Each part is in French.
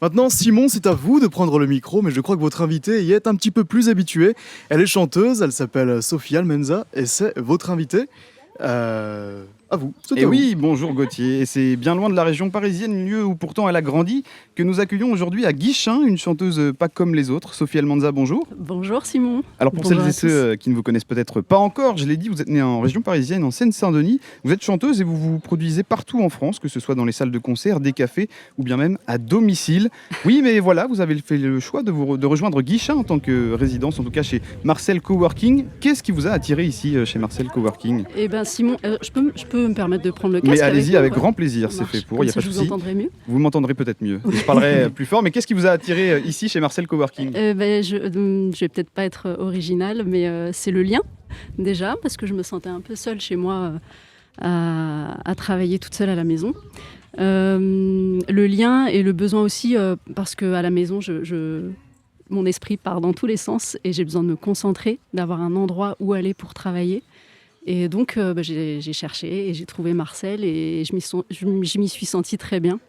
Maintenant, Simon, c'est à vous de prendre le micro, mais je crois que votre invitée y est un petit peu plus habituée. Elle est chanteuse, elle s'appelle Sophie Almenza, et c'est votre invitée. À vous, c'est Et à vous. oui, bonjour Gauthier, et c'est bien loin de la région parisienne, lieu où pourtant elle a grandi, que nous accueillons aujourd'hui à Guichen, une chanteuse pas comme les autres. Sophie Almanza, bonjour. Bonjour Simon. Alors pour Bonjour celles à et ceux tous. qui ne vous connaissent peut-être pas encore, je l'ai dit, vous êtes née en région parisienne, en Seine-Saint-Denis. Vous êtes chanteuse et vous vous produisez partout en France, que ce soit dans les salles de concert, des cafés ou bien même à domicile. Oui, mais voilà, vous avez fait le choix de rejoindre Guichen en tant que résidence, en tout cas chez Marcel Coworking. Qu'est-ce qui vous a attiré ici chez Marcel Coworking? Eh ben Simon, je peux me permettre de prendre le Mais casque allez-y, vous, avec quoi. grand plaisir, Ça c'est marche. fait pour, Comme il n'y a ça, pas de je vous souci. entendrai mieux. Vous m'entendrez peut-être mieux. Je parlerai plus fort, mais qu'est-ce qui vous a attiré ici chez Marcel Coworking? Je vais peut-être pas être originale, mais c'est le lien déjà, parce que je me sentais un peu seule chez moi à travailler toute seule à la maison. Le lien et le besoin aussi, parce qu'à la maison, mon esprit part dans tous les sens et j'ai besoin de me concentrer, d'avoir un endroit où aller pour travailler. Et donc, j'ai cherché et j'ai trouvé Marcel et je m'y suis sentie très bien.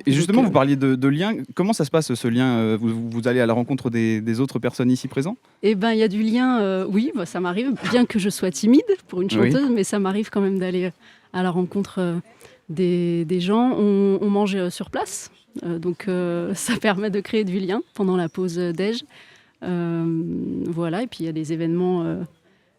Et justement, Donc, vous parliez de lien. Comment ça se passe ce lien? Vous allez à la rencontre des autres personnes ici présentes? Eh ben, il y a du lien, oui, bah, ça m'arrive, bien que je sois timide pour une Oui. chanteuse, mais ça m'arrive quand même d'aller à la rencontre des gens. On mange sur place, donc ça permet de créer du lien pendant la pause déj. Voilà, et puis il y a des événements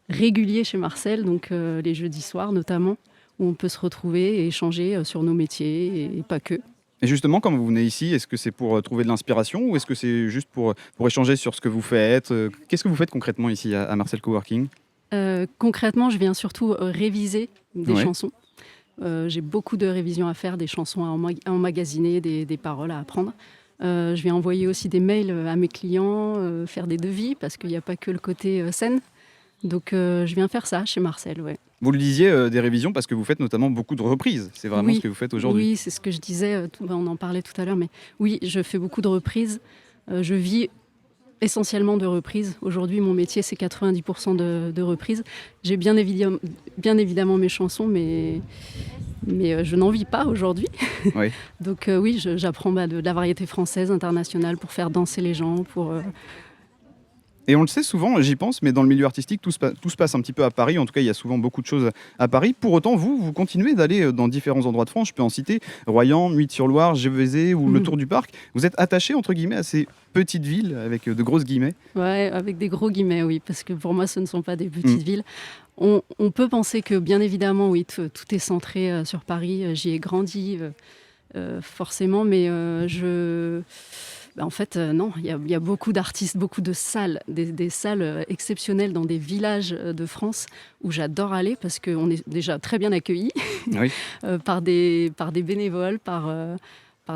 réguliers chez Marcel, donc les jeudis soirs notamment, où on peut se retrouver et échanger sur nos métiers et pas que. Et justement, quand vous venez ici, est-ce que c'est pour trouver de l'inspiration ou est-ce que c'est juste pour échanger sur ce que vous faites? Qu'est-ce que vous faites concrètement ici à Marcel Coworking? Concrètement, je viens surtout réviser des Ouais. chansons. J'ai beaucoup de révisions à faire, des chansons à emmagasiner, des paroles à apprendre. Je vais envoyer aussi des mails à mes clients, faire des devis, parce qu'il n'y a pas que le côté scène. Donc je viens faire ça chez Marcel, ouais. Vous le disiez, des révisions parce que vous faites notamment beaucoup de reprises. C'est vraiment Oui, ce que vous faites aujourd'hui. oui, c'est ce que je disais, on en parlait tout à l'heure, mais oui, je fais beaucoup de reprises. Je vis essentiellement de reprises. Aujourd'hui, mon métier, c'est 90% de reprises. J'ai bien évidemment mes chansons, mais je n'en vis pas aujourd'hui. Oui. Donc oui, j'apprends de la variété française, internationale, pour faire danser les gens, Et on le sait souvent, j'y pense, mais dans le milieu artistique, tout se passe un petit peu à Paris. En tout cas, il y a souvent beaucoup de choses à Paris. Pour autant, vous continuez d'aller dans différents endroits de France. Je peux en citer Royan, Nuit-sur-Loire, Gévezé ou le Tour du Parc. Vous êtes attaché, entre guillemets, à ces petites villes, avec de grosses guillemets. Ouais, avec des gros guillemets, oui, parce que pour moi, ce ne sont pas des petites villes. On peut penser que, bien évidemment, oui, tout est centré sur Paris. J'y ai grandi, forcément, mais en fait, non, il y a beaucoup d'artistes, beaucoup de salles, des salles exceptionnelles dans des villages de France où j'adore aller parce qu'on est déjà très bien accueillis Oui, par des bénévoles, par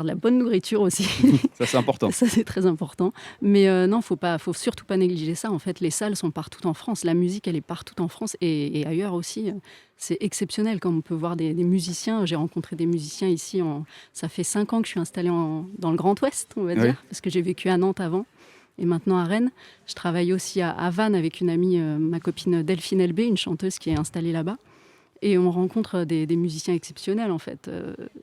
de la bonne nourriture aussi. ça c'est important. Ça, c'est très important. Mais non, faut surtout pas négliger ça. En fait, les salles sont partout en France. La musique, elle est partout en France et ailleurs aussi. C'est exceptionnel quand on peut voir des musiciens. J'ai rencontré des musiciens ici. Ça fait 5 ans que je suis installée dans le Grand Ouest, on va dire, parce que j'ai vécu à Nantes avant et maintenant à Rennes. Je travaille aussi à Vannes avec une amie, ma copine Delphine Elbé, une chanteuse qui est installée là-bas. Et on rencontre des musiciens exceptionnels, en fait.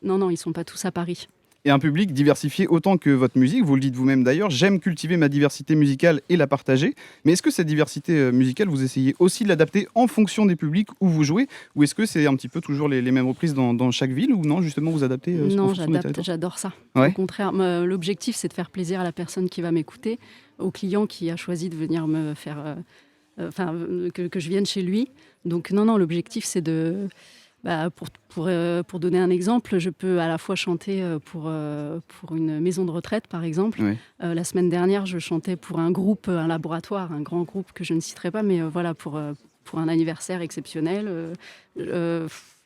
Non, ils sont pas tous à Paris. Et un public diversifié autant que votre musique, vous le dites vous-même d'ailleurs, j'aime cultiver ma diversité musicale et la partager. Mais est-ce que cette diversité musicale, vous essayez aussi de l'adapter en fonction des publics où vous jouez? Ou est-ce que c'est un petit peu toujours les mêmes reprises dans chaque ville? Ou non, justement, vous adaptez en Non, fonction des territoires? j'adore ça. Ouais. Au contraire, l'objectif, c'est de faire plaisir à la personne qui va m'écouter, au client qui a choisi de venir me faire... que je vienne chez lui. Donc non, l'objectif, c'est de... pour donner un exemple, je peux à la fois chanter pour une maison de retraite, par exemple. Ouais. La semaine dernière, je chantais pour un groupe, un laboratoire, un grand groupe que je ne citerai pas, mais voilà, pour un anniversaire exceptionnel.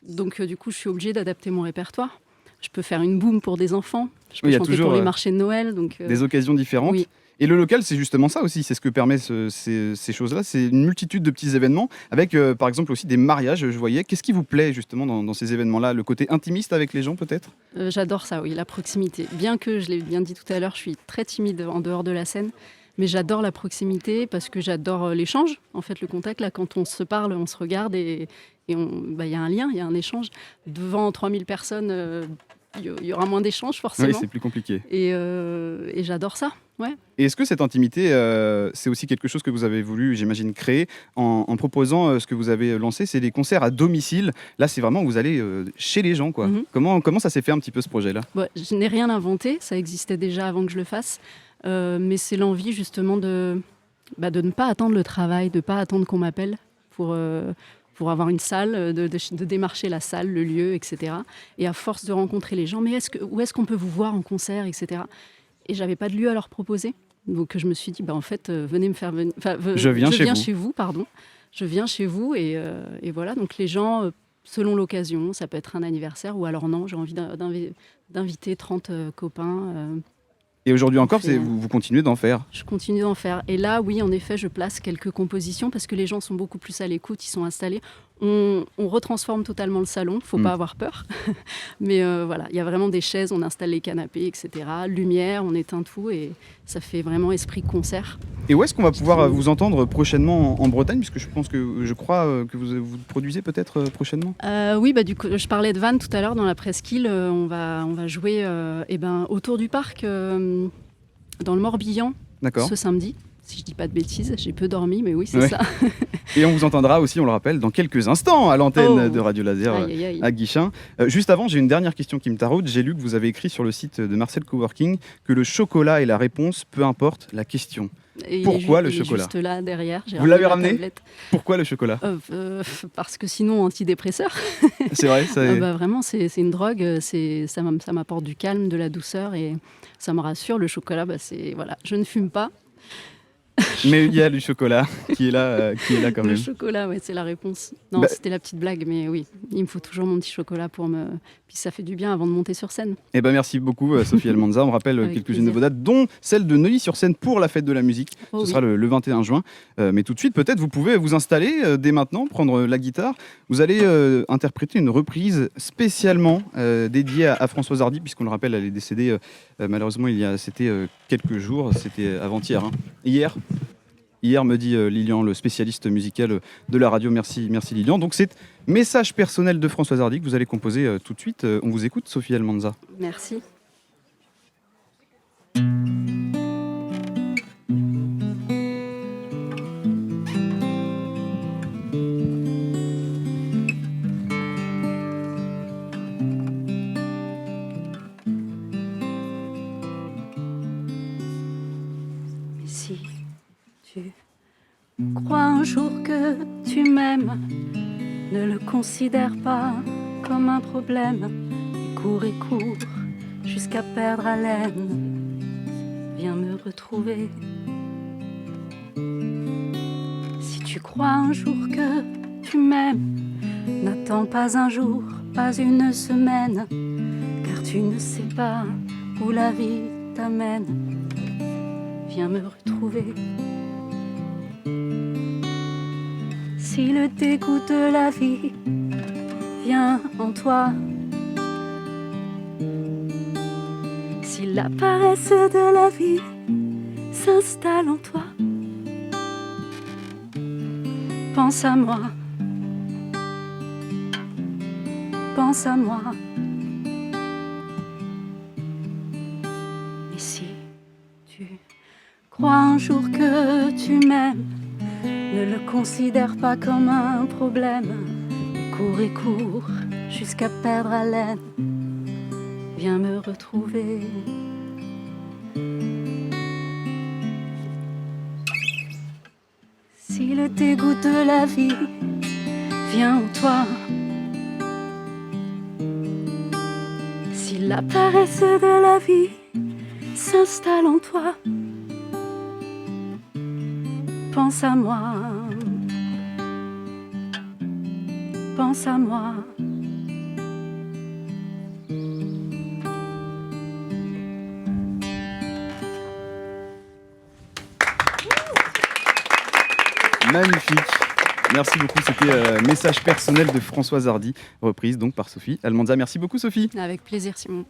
Donc, du coup, je suis obligée d'adapter mon répertoire. Je peux faire une boum pour des enfants. Je peux Oui, il y a chanter toujours pour les marchés de Noël. Donc, des occasions différentes. oui. Et le local, c'est justement ça aussi, c'est ce que permet ces choses-là, c'est une multitude de petits événements, avec par exemple aussi des mariages, je voyais. Qu'est-ce qui vous plaît justement dans ces événements-là? Le côté intimiste avec les gens peut-être? J'adore ça, oui, la proximité. Bien que, je l'ai bien dit tout à l'heure, je suis très timide en dehors de la scène, mais j'adore la proximité parce que j'adore l'échange, en fait, le contact. Là, quand on se parle, on se regarde et y a un lien, il y a un échange. Devant 3000 personnes, il y aura moins d'échanges Oui, forcément. c'est plus compliqué. Et j'adore ça. Ouais. Et est-ce que cette intimité, c'est aussi quelque chose que vous avez voulu, j'imagine, créer en proposant ce que vous avez lancé, c'est des concerts à domicile. Là, c'est vraiment, vous allez chez les gens, quoi. Mhm. Comment ça s'est fait un petit peu ce projet-là? Bon, je n'ai rien inventé, ça existait déjà avant que je le fasse. Mais c'est l'envie justement de ne pas attendre le travail, de ne pas attendre qu'on m'appelle pour avoir une salle, de démarcher la salle, le lieu, etc. Et à force de rencontrer les gens, mais où est-ce qu'on peut vous voir en concert, etc. Et j'avais pas de lieu à leur proposer. Donc je me suis dit, en fait, venez me faire venir. Je viens chez vous. chez vous, pardon. Je viens chez vous et voilà. Donc les gens, selon l'occasion, ça peut être un anniversaire ou alors non, j'ai envie d'inviter 30 copains. Et aujourd'hui encore, fait, vous continuez d'en faire? Je continue d'en faire. Et là, oui, en effet, je place quelques compositions parce que les gens sont beaucoup plus à l'écoute, ils sont installés. On retransforme totalement le salon, faut pas avoir peur. Mais voilà, il y a vraiment des chaises, on installe les canapés, etc. Lumière, on éteint tout et ça fait vraiment esprit concert. Et où est-ce qu'on va pouvoir vous entendre prochainement en Bretagne? Puisque je crois que vous produisez peut-être prochainement. Oui, du coup, je parlais de Vannes tout à l'heure dans la presqu'île. On va jouer autour du parc, dans le Morbihan, D'accord. ce samedi. Si je dis pas de bêtises, j'ai peu dormi, mais oui, c'est Ouais. ça. Et on vous entendra aussi, on le rappelle, dans quelques instants à l'antenne Oh. de Radio Laser Aïe, aïe, aïe. à Guichin. Juste avant, j'ai une dernière question qui me taraude. J'ai lu que vous avez écrit sur le site de Marcel Coworking que le chocolat est la réponse, peu importe la question. Et Pourquoi le il est chocolat? juste là, derrière. J'ai Vous l'avez ma ramené? tablette. Pourquoi le chocolat? Parce que sinon, antidépresseur. C'est vrai, ça est- Vraiment, c'est une drogue. Ça m'apporte du calme, de la douceur et ça me rassure. Le chocolat, voilà. Je ne fume pas. mais il y a du chocolat qui est là quand Le même. chocolat, ouais, c'est la réponse. Non, Bah- c'était la petite blague, mais oui, il me faut toujours mon petit chocolat pour me. Puis ça fait du bien avant de monter sur scène. Eh ben merci beaucoup Sophie Almanza. On rappelle Avec quelques-unes de plaisir. vos dates, dont celle de Neuilly-sur-Seine pour la fête de la musique. Oh Ce oui. sera le 21 juin. Mais tout de suite, peut-être vous pouvez vous installer dès maintenant, prendre la guitare. Vous allez interpréter une reprise spécialement dédiée à Françoise Hardy, puisqu'on le rappelle, elle est décédée malheureusement c'était quelques jours, c'était avant-hier. Hein. Hier, me dit Lilian, le spécialiste musical de la radio. Merci Lilian. Donc c'est Message personnel de Françoise Hardy que vous allez composer tout de suite. On vous écoute, Sophie Almanza. Merci. Mais si tu crois un jour que tu m'aimes, ne le considère pas comme un problème. Et cours jusqu'à perdre haleine. Viens me retrouver. Si tu crois un jour que tu m'aimes, n'attends pas un jour, pas une semaine, car tu ne sais pas où la vie t'amène. Viens me retrouver. Si le dégoût de la vie vient en toi, si la paresse de la vie s'installe en toi, pense à moi, pense à moi. Et si tu crois un jour que tu m'aimes, ne le considère pas comme un problème. Et cours jusqu'à perdre haleine. Viens me retrouver. Si le dégoût de la vie vient en toi, si la paresse de la vie s'installe en toi, pense à moi, pense à moi. Magnifique. Merci beaucoup. C'était Message personnel de Françoise Hardy, reprise donc par Sophie Almanza. Merci beaucoup Sophie. Avec plaisir, Simon.